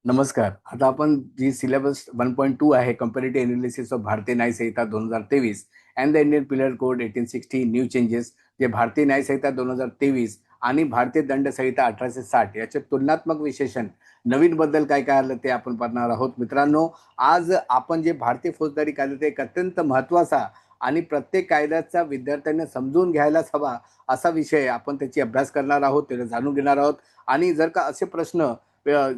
नमस्कार. आता आपण जी सिलेबस 1.2 आहे कंपॅरेटिव्ह एनालिसिस ऑफ भारतीय न्याय संहिता 2023 and the Indian Pinal code 1860 new changes जे भारतीय न्याय संहिता 2023 आणि भारतीय दंड संहिता 1860 याचे तुलनात्मक विश्लेषण नवीन बद्दल काय काय आलं ते आपण पाहणार आहोत. मित्रांनो, आज आपण जे भारतीय फौजदारी कायदा एक अत्यंत महत्त्वाचा आणि प्रत्येक कायद्याचा विद्यार्थ्यांनी समजून घ्यायलाच हवा असा विषय आपण त्याची अभ्यास करणार आहोत, त्याला जाणून घेणार आहोत. आणि जर का असे प्रश्न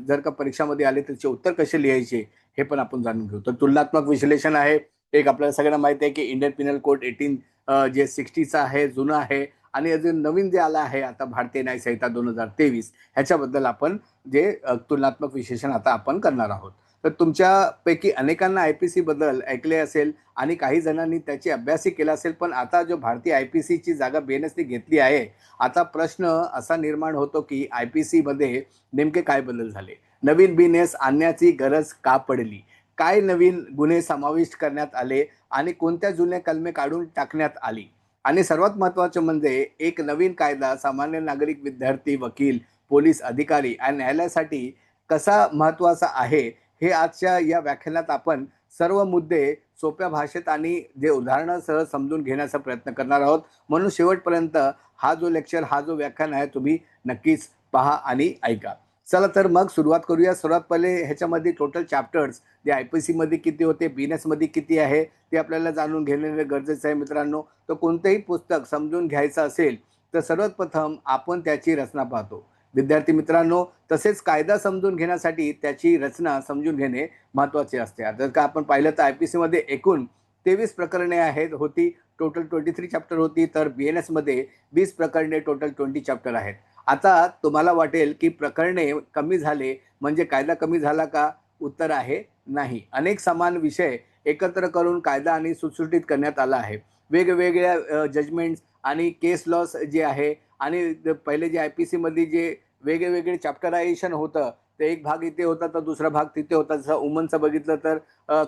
जर का परीक्षामध्ये आले त्याचे उत्तर कसे लिहायचे हे पण आपण जाणून घेऊ. तर तुलनात्मक विश्लेषण आहे. एक आपल्याला सगळ्यांना माहिती आहे की इंडियन पिनल कोड 18 जे 60चा आहे, जुनं आहे. आणि अजून नवीन जे आलं आहे आता भारतीय न्याय संहिता 2023 ह्याच्याबद्दल आपण जे तुलनात्मक विश्लेषण आता आपण करणार आहोत. तर तुमच्यापैकी अनेकांना IPC बद्दल ऐकले असेल आणि काही जणांनी त्याची अभ्यासही केला असेल. पण आता जो भारतीय IPCची जागा BNSने घेतली आहे, आता प्रश्न असा निर्माण होतो की IPC मध्ये नेमके काय बदल झाले, नवीन BNS आणण्याची गरज का पडली, काय नवीन गुन्हे समाविष्ट करण्यात आले आणि कोणत्या जुन्या कलमे काढून टाकण्यात आली. आणि सर्वात महत्त्वाचे म्हणजे एक नवीन कायदा सामान्य नागरिक, विद्यार्थी, वकील, पोलीस अधिकारी आणि न्यायालयासाठी कसा महत्त्वाचा आहे हे आजच्या या व्याख्यानात आपण सर्व मुद्दे सोप्या भाषेत आणि जे उदाहरणासह समजून घेण्याचा प्रयत्न करणार आहोत. म्हणून शेवटपर्यंत हा जो लेक्चर, हा जो व्याख्यान आहे तुम्ही नक्कीच पहा आणि ऐका. चला तर मग सुरुवात करूया. सर्वात पहिले ह्याच्यामध्ये टोटल चॅप्टर्स जे IPC मध्ये किती होते, BNS मध्ये किती आहे ते आपल्याला जाणून घेणे गरजेचं आहे. मित्रांनो, तर कोणतेही पुस्तक समजून घ्यायचं असेल तर सर्वात प्रथम आपण त्याची रचना पाहतो. विद्यार्थी मित्रांनो, तसेच कायदा समजून घेण्यासाठी त्याची रचना समजून घेणे महत्त्वाचे असते. जर का आपण पाहिलं तर IPC मध्ये एकूण 23 प्रकरणे आहेत होती, टोटल 23 चॅप्टर होती. तर BNS मध्ये 20 प्रकरणे, टोटल 20 चॅप्टर आहेत. आता तुम्हाला वाटेल की प्रकरणे कमी झाले म्हणजे कायदा कमी झाला का? उत्तर आहे नाही. अनेक समान विषय एकत्र करून कायदा आणि सुटसुटीत करण्यात आला आहे. वेगवेगळ्या जजमेंट्स आणि केस लॉस जे आहे आणि पहिले जे IPC मध्ये जे वेगवेगळे चॅप्टरायझेशन होतं, ते एक भाग इथे होता तर दुसरा भाग तिथे होता. जसं वुमनचं बघितलं तर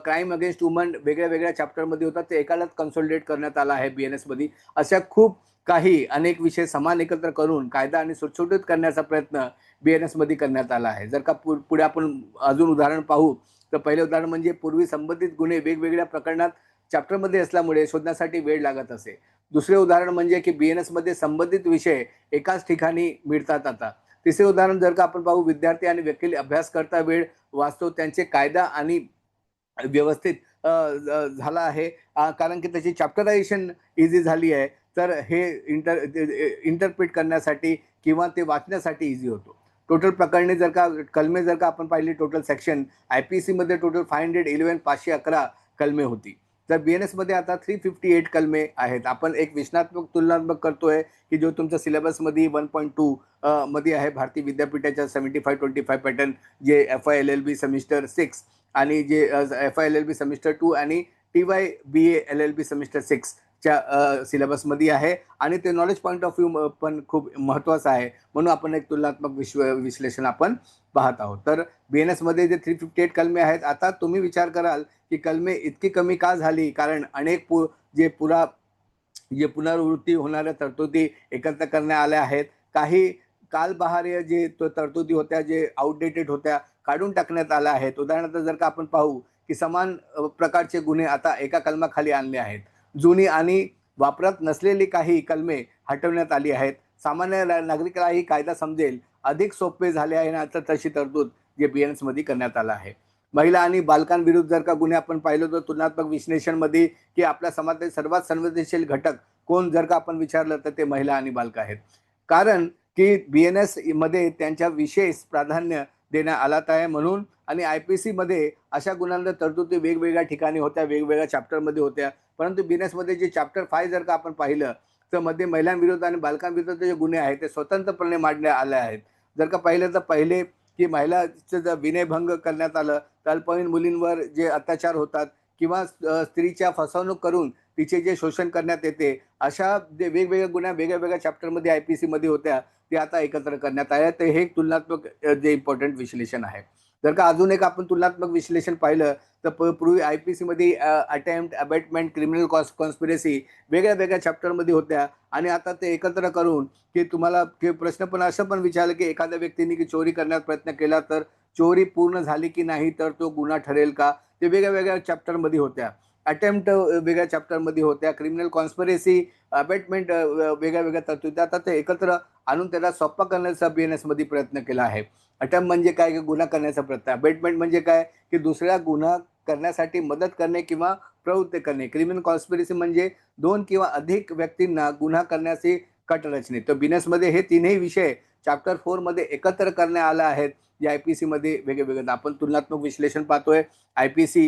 क्राईम अगेन्स्ट वुमन वेगळ्या वेगळ्या चॅप्टरमध्ये होतात, ते एकालाच कन्सोलिडेट करण्यात आला आहे BNS मध्ये. अशा खूप काही अनेक विषय समान एकत्र करून कायदा आणि सुटसुटीत करण्याचा प्रयत्न BNS मध्ये करण्यात आला आहे. जर का पुढे आपण अजून उदाहरण पाहू तर पहिले उदाहरण म्हणजे पूर्वी संबंधित गुन्हे वेगवेगळ्या प्रकरणात चॅप्टरमध्ये असल्यामुळे शोधण्यासाठी वेळ लागत असे. दुसरे उदाहरण म्हणजे की BNS मध्ये संबंधित विषय एकाच ठिकाणी मिळतात आता. तिसरे उदाहरण जर का आपण पाहू, विद्यार्थी आणि वकील अभ्यास करता वेळ वाचतो, त्यांचे कायदा आणि व्यवस्थित झाला आहे, कारण की त्याची चॅप्टरायझेशन इझी झाली आहे. तर हे इंटरप्रिट करण्यासाठी किंवा ते वाचण्यासाठी इझी होतो. टोटल प्रकरणे जर का कलमे जर का आपण पाहिली, टोटल सेक्शन IPC मध्ये टोटल 511 511 कलमे होती. तर BNS मध्ये आता 358 कलमे आहेत. आपण एक विश्लेषणात्मक तुलनात्मक करतोय की जो तुमच्या सिलेबसमध्ये 1.2 मध्ये आहे, भारतीय विद्यापीठाच्या 75-25 पॅटर्न, जे FI LLB सेमिस्टर 6 आणि जे FI LLB सेमिस्टर 2 आणि TY BA LLB सेमिस्टर 6 च्या सिलेबसमध्ये आहे. आणि ते नॉलेज पॉईंट ऑफ व्ह्यू पण खूप महत्त्वाचं आहे. म्हणून आपण एक तुलनात्मक विश्लेषण आपण पाहत आहोत. तर BNS मध्ये जे 358 कलमे आहेत, आता तुम्ही विचार कराल की कलमे इतकी कमी का झाली? कारण अनेक जे पुनरावृत्ती होणाऱ्या तरतुदी एकत्र करण्यात आल्या आहेत. काही कालबाह्य जे तरतुदी होत्या, जे आउटडेटेड होत्या, काढून टाकण्यात आल्या आहेत. उदाहरणार्थ जर का आपण पाहू की समान प्रकारचे गुन्हे आता एका कलमाखाली आणले आहेत. जुनी आणि वापरात नसलेली काही कलमे हटवण्यात आली आहेत. सामान्य नागरिकालाही कायदा समजेल अधिक सोपे झाले आहे ना, तर तशी तरतूद जे BNS मध्ये करण्यात आलं आहे. महिला आणि बालकांविरुद्ध जर का गुन्हे आपण पाहिलं तर तुलनात्मक विश्लेषणमध्ये की आपल्या समाजातील सर्वात संवेदनशील घटक कोण जर का आपण विचारलं तर ते महिला आणि बालक आहेत. कारण की BNS मध्ये त्यांच्या विशेष प्राधान्य देण्यात आलात आहे म्हणून. आणि IPC मध्ये अशा गुन्ह्यांच्या तरतुदी वेगवेगळ्या ठिकाणी होत्या, वेगवेगळ्या चॅप्टरमध्ये होत्या. परंतु BNS मध्ये जे चॅप्टर 5 जर का आपण पाहिलं तर मध्ये महिलांविरुद्ध आणि बालकांविरुद्ध जे गुन्हे आहेत ते स्वतंत्रपणे मांडण्यात आले आहेत. जर का पाहिलं तर पहिले की महिलाचं जर विनयभंग करण्यात आलं, तर अल्पवयीन मुलींवर जे अत्याचार होतात किंवा स्त्रीच्या फसवणूक करून तिचे जे शोषण करण्यात येते, अशा जे वेगवेगळ्या गुन्ह्या वेगळ्या चॅप्टरमध्ये IPC मध्ये होत्या, ते आता एकत्र करण्यात आल्या. तर हे तुलनात्मक जे इम्पॉर्टंट विश्लेषण आहे. जर का अजून एक आपण तुलनात्मक विश्लेषण पाहिलं तर पूर्वी IPC मध्ये अटेम्प्ट, अबेटमेंट, क्रिमिनल कॉन्स्पिरसी वेगळ्या चॅप्टरमध्ये होत्या. आणि आता ते एकत्र करून की तुम्हाला प्रश्न पण असं पण विचारलं की एखाद्या व्यक्तीने की चोरी करण्याचा प्रयत्न केला तर चोरी पूर्ण झाली की नाही तर तो गुन्हा ठरेल का, ते वेगळ्या वेगळ्या चॅप्टरमध्ये होत्या. अटेम्प्ट वेगळ्या चॅप्टरमध्ये होत्या. क्रिमिनल कॉन्स्पिरसी, अबेटमेंट वेगळ्या वेगळ्या तरतुदी. आता ते एकत्र आणून त्याला सोप्पा करण्याचा BNS मध्ये प्रयत्न केला आहे. अटेम्प्ट म्हणजे काय, की गुन्हा करण्याचा प्रयत्न. अबेटमेंट म्हणजे काय, की दुसऱ्या गुन्हा करण्यासाठी मदत करणे किंवा प्रवृत्त करणे. क्रिमिनल कॉन्स्पिरसी म्हणजे 2 किंवा अधिक व्यक्तींना गुन्हा करण्याची कट रचणे. तर BNS मध्ये हे तीनही विषय चॅप्टर 4 मध्ये एकत्र करण्यात आले आहेत. जे IPC मध्ये वेगळे आपण तुलनात्मक विश्लेषण पाहतोय IPC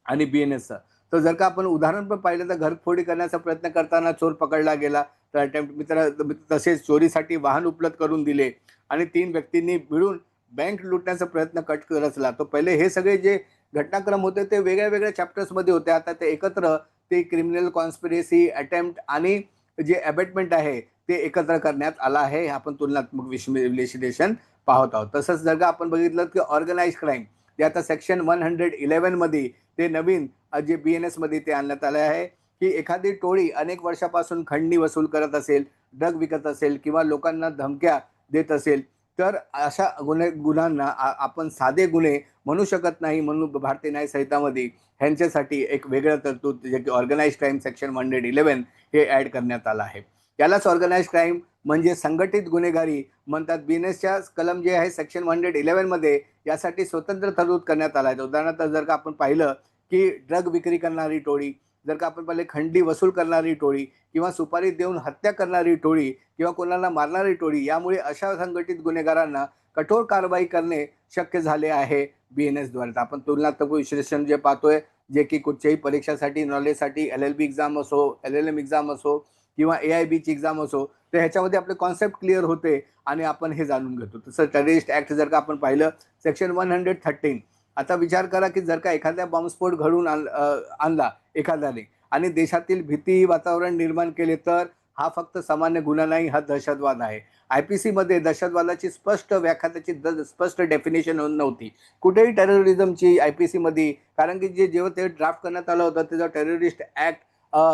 आणि BNSचं. तर जर का आपण उदाहरण पण पाहिलं तर घरफोडी करण्याचा प्रयत्न करताना चोर पकडला गेला. तर अटेम्प्ट तसेच चोरीसाठी वाहन उपलब्ध करून दिले आणि 3 व्यक्तींनी मिळून बँक लुटण्याचा प्रयत्न कट रचला. तर पहिले हे सगळे जे घटनाक्रम होते ते वेगळ्या वेगळ्या चॅप्टर्समध्ये होते. आता ते एकत्र ते क्रिमिनल कॉन्स्पिरसी, अटेम्प्ट आणि जे अबेटमेंट आहे ते एकत्र करण्यात आलं आहे. आपण तुलनात्मक विश्लेषण पाहत आहोत. तसंच जर का आपण बघितलं की ऑर्गनाइज्ड क्राईम ते आता सेक्शन 111 मध्ये ते नवीन जे BNS मध्ये ते आणण्यात आले आहे, की एखादी टोळी अनेक वर्षापासून खंडणी वसूल करत असेल, ड्रग विकत असेल किंवा लोकांना धमक्या देत असेल, तर अशा गुन्ह्यांना आपण साधे गुन्हे म्हणू शकत नाही. म्हणून भारतीय न्याय संहितामध्ये ह्यांच्यासाठी एक वेगळं तरतूद जे की ऑर्गनाइज्ड क्राईम सेक्शन 111 हे ॲड करण्यात आलं आहे. यालाच ऑर्गनाइज्ड क्राईम म्हणजे संघटित गुन्हेगारी म्हणतात. BNSच्या कलम जे आहे सेक्शन 111 मध्ये यासाठी स्वतंत्र तरतूद करण्यात आला आहे. उदाहरणार्थ जर का आपण पाहिलं की ड्रग विक्री करणारी टोळी, जर का आपण पाहिले खंडणी वसूल करणारी टोळी किंवा सुपारी देऊन हत्या करणारी टोळी किंवा कोणाला मारणारी टोळी, यामुळे अशा संघटित गुन्हेगारांना कठोर कारवाई करणे शक्य झाले आहे BNSद्वारे. आपण तुलनात्मक विश्लेषण जे पाहतोय, जे की कुठच्याही परीक्षासाठी, नॉलेजसाठी, LLB एक्झाम असो, LLM एक्झाम असो किंवा AIBची एक्झाम असो, तर ह्याच्यामध्ये आपले कॉन्सेप्ट क्लिअर होते आणि आपण हे जाणून घेतो. तसं टेररिस्ट ॲक्ट जर का आपण पाहिलं सेक्शन 113. आता विचार करा की जर का एखाद्या बॉम्बस्फोट घडवून आणला एखाद्याने आणि देशातील भीती वातावरण निर्माण केले, तर हा फक्त सामान्य गुन्हा नाही, हा दहशतवाद आहे. IPC मध्ये दहशतवादाची स्पष्ट व्याख्या, त्याची स्पष्ट डेफिनेशन नव्हती कुठेही टेररिझमची IPC मध्ये. कारण की जेव्हा ते ड्राफ्ट करण्यात आलं होतं त्याचं टेररिस्ट ॲक्ट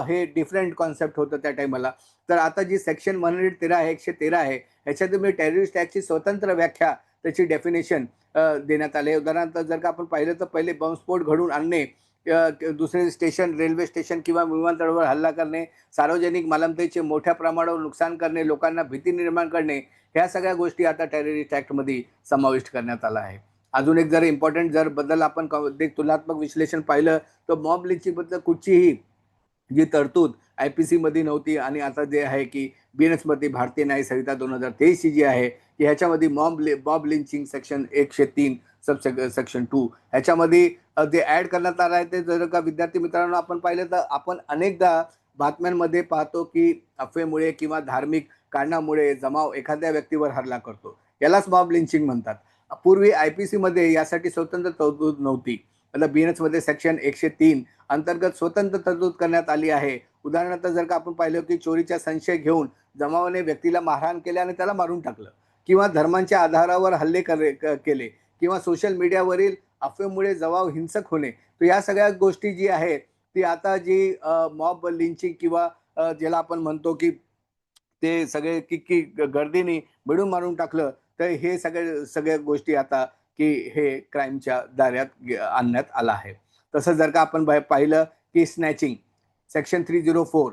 हे डिफरंट कॉन्सेप्ट होतं त्या टायमाला. तर आता जी सेक्शन 113 आहे, 113 आहे, ह्याच्यात टेररिस्ट ॲक्टची स्वतंत्र व्याख्या, त्याची डेफिनेशन देण्यात आले. उदाहरणार्थ जर का आपण पाहिलं तर पहिले बॉम्बस्फोट घडवून आणणे, दुसरे स्टेशन, रेल्वे स्टेशन किंवा विमानतळावर हल्ला करणे, सार्वजनिक मालमत्तेचे मोठ्या प्रमाणावर नुकसान करणे, लोकांना भीती निर्माण करणे, ह्या सगळ्या गोष्टी आता टेररिस्ट ॲक्टमध्ये समाविष्ट करण्यात आला आहे. अजून एक जर इम्पॉर्टंट जर बदल आपण तुलनात्मक विश्लेषण पाहिलं तर मॉब लिंचिंगबद्दल कुठचीही जी तरतूद IPC मध्ये नव्हती आणि आता जे आहे की BNS मध्ये भारतीय न्याय संहिता 2023 ची जी आहे की ह्याच्यामध्ये मॉब लिंचिंग सेक्शन 103 सेक्शन 2 ह्याच्यामध्ये जे ॲड करण्यात आलं आहे. ते जर का विद्यार्थी मित्रांनो आपण पाहिलं तर आपण अनेकदा बातम्यांमध्ये पाहतो की अफवेमुळे किंवा धार्मिक कारणामुळे जमाव एखाद्या व्यक्तीवर हल्ला करतो. यालाच मॉब लिंचिंग म्हणतात. पूर्वी IPC मध्ये यासाठी स्वतंत्र तरतूद नव्हती. आता BNS मध्ये सेक्शन 103 अंतर्गत स्वतंत्र तरतूद करण्यात आली आहे. उदाहरणार्थ जर का आपण पाहिलं की चोरीचा संशय घेऊन जमावाने व्यक्तीला मारहाण केले आणि त्याला मारून टाकलं किंवा धर्मांच्या आधारावर हल्ले केले किंवा सोशल मीडियावरील अफवेमुळे जमाव हिंसक होणे, तर या सगळ्या गोष्टी जी आहेत ती आता जी मॉब लिंचिंग किंवा ज्याला आपण म्हणतो की ते सगळे की गर्दीने मिळून मारून टाकलं, तर हे सगळ्या गोष्टी आता की हे क्राईमच्या दायऱ्यात आणण्यात आला आहे. तसं जर का आपण पाहिलं की स्नॅचिंग सेक्शन 304.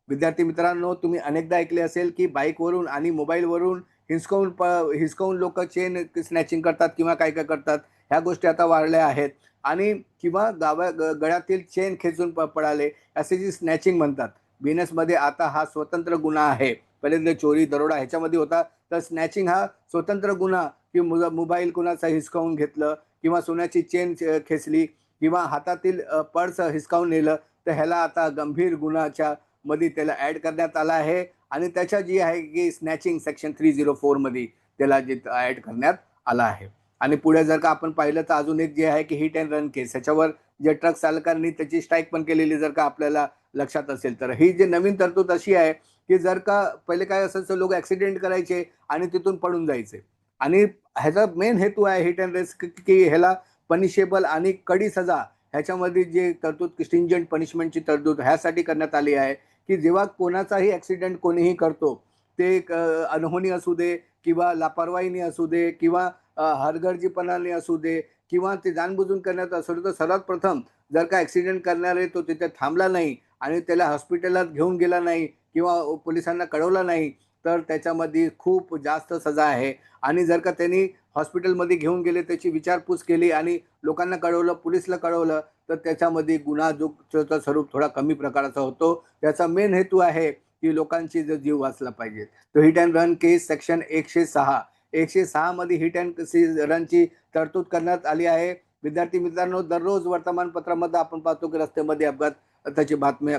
विद्यार्थी मित्रांनो, तुम्ही अनेकदा ऐकले असेल की बाईकवरून आणि मोबाईलवरून हिसकावून लोक चेन स्नॅचिंग करतात किंवा काय काय करतात. ह्या गोष्टी आता वाढल्या आहेत आणि किंवा गळ्यातील चेन खेचून पळाले, असे जी स्नॅचिंग म्हणतात. BNS मध्ये आता हा स्वतंत्र गुन्हा आहे. पहिले चोरी, दरोडा ह्याच्यामध्ये होता, तर स्नॅचिंग हा स्वतंत्र गुन्हा की मोबाईल कुणाचा हिसकावून घेतलं किंवा सोन्याची चेन खेचली किंवा हातातील पर्स हिसकावून नेलं, तर ह्याला आता गंभीर गुन्ह्याच्या मध्ये त्याला ॲड करण्यात आला आहे आणि त्याच्या जी आहे की स्नॅचिंग सेक्शन 304 मध्ये त्याला जे ॲड करण्यात आला आहे. आणि पुढे जर का आपण पाहिलं तर अजून एक जे आहे की हिट अँड रन केस, ह्याच्यावर जे ट्रक चालकांनी त्याची स्ट्राईक पण केलेली जर का आपल्याला लक्षात असेल तर. ही जी नवीन तरतूद अशी आहे की जर का पहिले काय असायचं, लोक ॲक्सिडेंट करायचे आणि तिथून पडून जायचे आणि ह्याचा मेन हेतू आहे हिट अँड रेस की ह्याला पनिशेबल आणि कडी सजा, ह्याच्यामध्ये जे तरतूद स्ट्रिंजंट पनिशमेंटची तरतूद ह्यासाठी करण्यात आली आहे की जेव्हा कोणाचाही ॲक्सिडेंट कोणीही करतो, ते अनहोनी असू दे किंवा लापरवाहीने असू दे किंवा हलगर्जीपणाने असू दे किंवा ते जाणबुजून करण्यात असू दे, तर सर्वात प्रथम जर का ॲक्सिडेंट करणारे तो तिथे थांबला नाही आणि त्याला हॉस्पिटलात घेऊन गेला नाही किंवा पोलिसांना कळवलं नाही, तर त्याच्यामध्ये खूप जास्त सजा आहे. आणि जर का त्यांनी हॉस्पिटलमध्ये घेऊन गेले, त्याची विचारपूस केली आणि लोकांना कळवलं, पोलिसला कळवलं, तर त्याच्यामध्ये गुन्हा जो स्वरूप थोडा कमी प्रकाराचा होतो. त्याचा मेन हेतू आहे की लोकांची जो जीव वाचला पाहिजे. तो hit and run case section 106 मध्ये हिट अँड रनची तरतूद करण्यात आली आहे. विद्यार्थी मित्रांनो, दररोज वर्तमानपत्रामध्ये आपण पाहतो की रस्त्यामध्ये अपघात त्याची बातम्या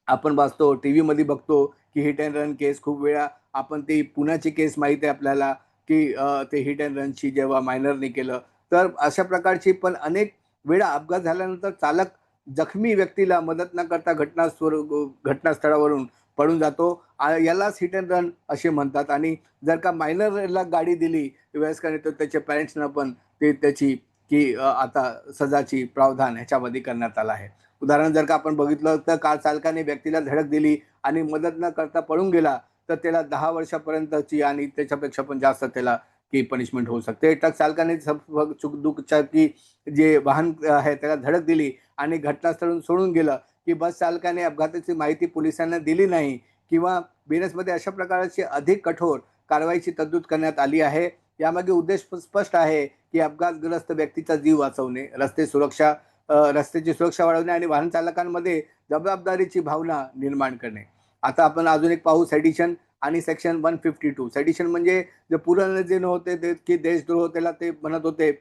आपण वाचतो, टीव्हीमध्ये बघतो की हिट अँड रन केस खूप वेळा. आपण ती पुण्याची केस माहीत आहे आपल्याला की ते हिट अँड रनची जेव्हा मायनरने केलं, तर अशा प्रकारची पण अनेक वेळा अपघात झाल्यानंतर चालक जखमी व्यक्तीला मदत न करता घटनास्थळावरून पळून जातो. यालाच हिट अँड रन असे म्हणतात. आणि जर का मायनरला गाडी दिली वयस्कर, तर त्याच्या पॅरेंट्सना पण ते त्याची की आता सजाची प्रावधान ह्याच्यामध्ये करण्यात आलं आहे. उदाहरण जर का आपण बघितलं, तर कार चालकाने व्यक्तीला धडक दिली आणि मदत न करता पळून गेला, तर त्याला 10 वर्षापर्यंतची आणि त्याच्यापेक्षा पण जास्त त्याला की पनिशमेंट होऊ शकते. ट्रक चालकाने दुचाकी जे वाहन आहे त्याला धडक दिली आणि घटनास्थळून सोडून गेलं, की बस चालकाने अपघाताची माहिती पोलिसांना दिली नाही किंवा बीएनएसमध्ये अशा प्रकारची अधिक कठोर कारवाईची तरतूद करण्यात आली आहे. यामागे उद्देश स्पष्ट आहे की अपघातग्रस्त व्यक्तीचा जीव वाचवणे, रस्त्याची सुरक्षा वाढवणे आणि वाहन चालकांमध्ये जबाबदारीची भावना निर्माण करणे. आता आपण अजून एक पाहू, सेडिशन आणि सेक्शन 152. सेडिशन म्हणजे जे पुराणे जे होते ते की देशद्रोह, त्याला ते म्हणत होते.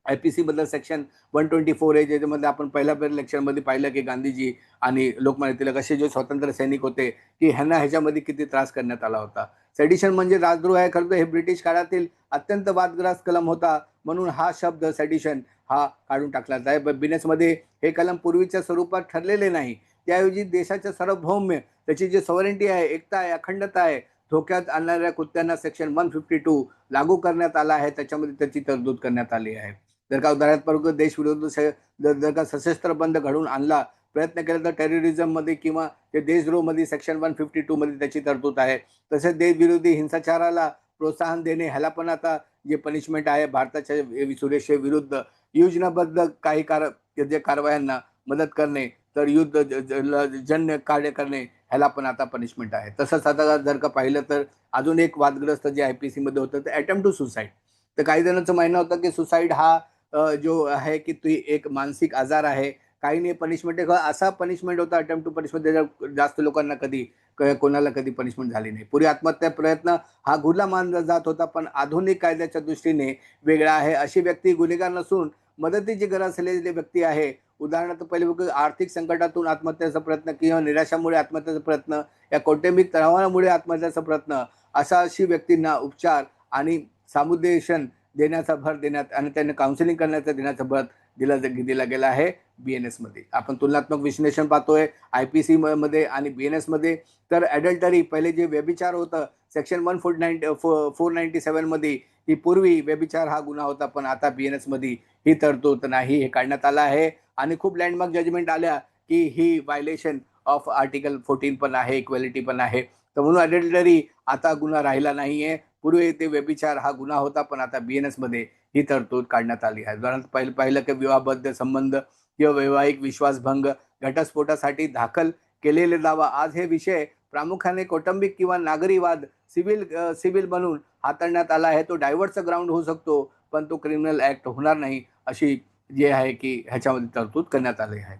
आयपीसी मधलं सेक्शन 124 आहे, ज्याच्यामध्ये आपण पहिल्या लेक्चरमध्ये पाहिलं की गांधीजी आणि लोकमान्य टिळक असे जे स्वातंत्र्य सैनिक होते की ह्यांना ह्याच्यामध्ये किती त्रास करण्यात आला होता. सेडिशन म्हणजे राजद्रोह आहे. खरं तर हे ब्रिटिश काळातील अत्यंत वादग्रस्त कलम होता, म्हणून हा शब्द सेडिशन हा काढून टाकलाच आहे. बिनेसमध्ये हे कलम पूर्वीच्या स्वरूपात ठरलेले नाही. त्याऐवजी देशाच्या सार्वभौम्य, त्याची जी सॉव्हरेंटी आहे, एकता आहे, अखंडता आहे, धोक्यात आणणाऱ्या कृत्यांना सेक्शन 152 लागू करण्यात आला आहे. त्याच्यामध्ये त्याची तरतूद करण्यात आली आहे. जर का उदाहरणार्थ देशविरोधी जर का सशस्त्र बंद घडवून आणला प्रयत्न केला, तर टेररिझममध्ये किंवा ते देशद्रोहमध्ये सेक्शन 152 मध्ये त्याची तरतूद आहे. तसेच देशविरोधी हिंसाचाराला प्रोत्साहन देणे, ह्याला पण आता जे पनिशमेंट आहे भारताच्या सुरक्षेविरुद्ध योजनाबद्ध काही जे कारवायांना मदत करणे, तर जन्य कार्य करणे, ह्याला पण आता पनिशमेंट आहे. तसंच आता जर का पाहिलं तर अजून एक वादग्रस्त जे आयपीसी मध्ये होतं ते अटेम्प्ट टू सुसाईड. तर काही जणांचं म्हणणं होतं की सुसाईड हा जो आहे की ती एक मानसिक आजार आहे. काहींनी पनिशमेंट असा पनिशमेंट होता अटेम्प्ट टू पनिशमेंट, त्याच्या जास्त लोकांना कोणाला कधी पनिशमेंट झाली नाही. पूर्वी आत्महत्या प्रयत्न हा गुन्हा मानला जात होता, पण आधुनिक कायद्याच्या दृष्टीने वेगळा आहे. अशी व्यक्ती गुन्हेगार नसून मदतीची गरज असलेली व्यक्ती आहे. उदाहरणार्थ पहिले आर्थिक संकटातून आत्महत्याचा प्रयत्न किंवा निराशामुळे आत्महत्याचा प्रयत्न, या कौटुंबिक तणावामुळे आत्महत्याचा प्रयत्न, अशी व्यक्तींना उपचार आणि समुपदेशन देण्याचा भर देण्यात आणि त्यांना काउन्सिलिंग करण्याचा देण्याचा भर दिला गेला आहे बीएनएस मध्ये. आपण तुलनात्मक विश्लेषण पाहतोय आयपीसी मध्ये आणि बीएनएस मध्ये. तर ॲडल्टरी, पहिले जे व्यभिचार होतं सेक्शन 497 मध्ये, ही पूर्वी व्यभिचार हा गुन्हा होता, पण आता बीएनएस मध्ये ही तरतूद नाही, हे काढण्यात आलं आहे. आणि खूप लँडमार्क जजमेंट आल्या की ही व्हायलेशन ऑफ आर्टिकल 14 पण आहे, इक्वॅलिटी पण आहे. तर म्हणून ॲडल्टरी आता गुन्हा राहिला नाहीये. पूर्वी ते व्यभिचार हा गुन्हा होता, पण आता बीएनएस मध्ये ही तरतूद काढण्यात आली आहे. उदाहरणार्थ पाहिलं की विवाहबद्ध संबंध किंवा वैवाहिक विश्वासभंग, घटस्फोटासाठी दाखल केलेले दावा, आज हे विषय प्रामुख्याने कौटुंबिक किंवा नागरी वाद सिव्हिल बनून हाताळण्यात आला आहे. तो डायव्हर्सचा ग्राउंड होऊ शकतो, पण तो क्रिमिनल ऍक्ट होणार नाही, अशी जे आहे की ह्याच्यामध्ये तरतूद करण्यात आली आहे.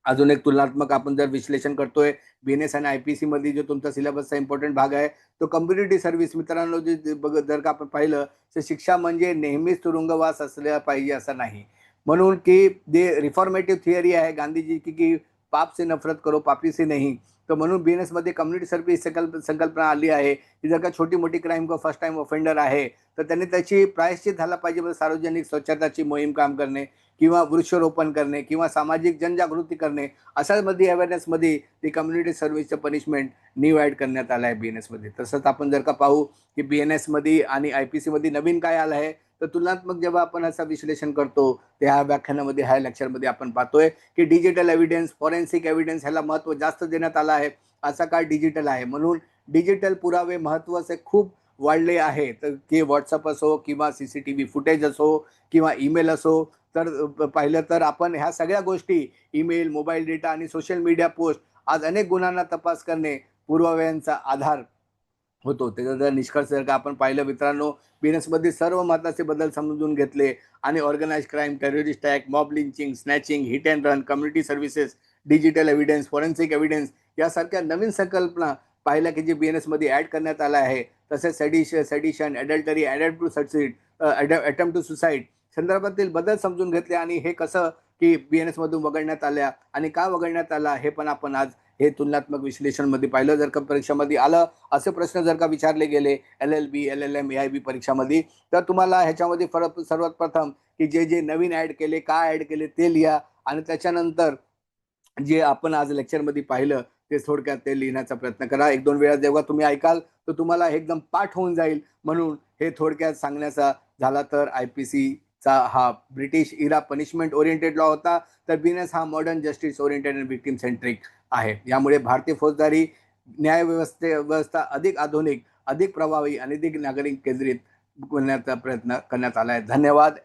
अजून एक तुलनात्मक आपण जर विश्लेषण करतोय बीएनएस आणि आयपीसी मध्ये, जो तुमचा सिलेबसचा इम्पॉर्टंट भाग आहे तो कम्युनिटी सर्व्हिस. मित्रांनो, जर का आपण पाहिलं तर शिक्षा म्हणजे नेहमीच तुरुंगवास असल्या पाहिजे असं नाही. म्हणून की जे रिफॉर्मेटिव्ह थिअरी आहे गांधीजी की पाप से नफरत करो, पापी से नहीं. तर म्हणून बीएनएस मध्ये कम्युनिटी सर्व्हिस संकल्पना आली आहे की जर का छोटी मोठी क्राईम किंवा फर्स्ट टाइम ऑफेंडर आहे, तर त्यांनी त्याची प्रायश्चित झाला पाहिजे. सार्वजनिक स्वच्छताची मोहीम काम करणे किंवा वृक्षारोपण करणे किंवा सामाजिक जनजागृती करणे, अशामध्ये अवेअरनेसमध्ये ती कम्युनिटी सर्व्हिसचं पनिशमेंट न्यू ॲड करण्यात आलं आहे बीएनएसमध्ये. तसंच आपण जर का पाहू की बीएनएसमध्ये आणि आयपीसीमध्ये नवीन काय आलं आहे, तर तुलनात्मक जेव्हा आपण असं विश्लेषण करतो त्या व्याख्यानामध्ये, ह्या लेक्चरमध्ये आपण पाहतोय की डिजिटल एव्हिडन्स, फॉरेन्सिक एव्हिडन्स ह्याला महत्त्व जास्त देण्यात आलं आहे. असा काळ डिजिटल आहे, म्हणून डिजिटल पुरावे महत्त्वाचे खूप वाढले आहे, तर की व्हॉट्सअप असो किंवा CCTV फुटेज असो किंवा ईमेल असो, तर पाहिलं तर आपण ह्या सगळ्या गोष्टी ईमेल, मोबाईल डेटा आणि सोशल मीडिया पोस्ट आज अनेक गुन्ह्यांना तपास करणे पुराव्यांचा आधार होतो. त्याचा जर निष्कर्ष जर का आपण पाहिलं मित्रांनो, BNSमध्ये सर्व महत्त्वाचे बदल समजून घेतले आणि organised crime, terrorist attack, mob lynching, snatching, hit and run, community services, digital evidence, forensic evidence यासारख्या नवीन संकल्पना पाहिल्या की जे BNSमध्ये ॲड करण्यात आल्या आहे. तसेच सेडिशन, ॲडल्टरी, अटेम्प्ट टू सुसाईड संदर्भातील बदल समजून घेतले आणि हे कसं की BNSमधून वगळण्यात आल्या आणि का वगळण्यात आला हे पण आपण आज हे तुलनात्मक विश्लेषणमध्ये पाहिलं. जर का परीक्षेमध्ये आलं असे प्रश्न जर का विचारले गेले LLB, LLM, AIB परीक्षामध्ये, तर तुम्हाला ह्याच्यामध्ये सर्वात प्रथम की जे जे नवीन ॲड केले, का ॲड केले ते लिहा आणि त्याच्यानंतर जे आपण आज लेक्चरमध्ये पाहिलं ते थोडक्यात ते लिहिण्याचा प्रयत्न करा. 1-2 वेळा जेव्हा तुम्ही ऐकाल तर तुम्हाला एकदम पाठ होऊन जाईल. म्हणून हे थोडक्यात सांगण्याचा झाला तर IPCचा हा ब्रिटिश इरा पनिशमेंट ओरिएंटेड लॉ होता. तर BNS हा modern justice oriented and victim centric आहे. यामुळे भारतीय फौजदारी व्यवस्था अधिक आधुनिक, अधिक प्रभावी आणि अधिक नागरिक केंद्रित बनवण्याचा प्रयत्न करण्यात आला आहे. धन्यवाद.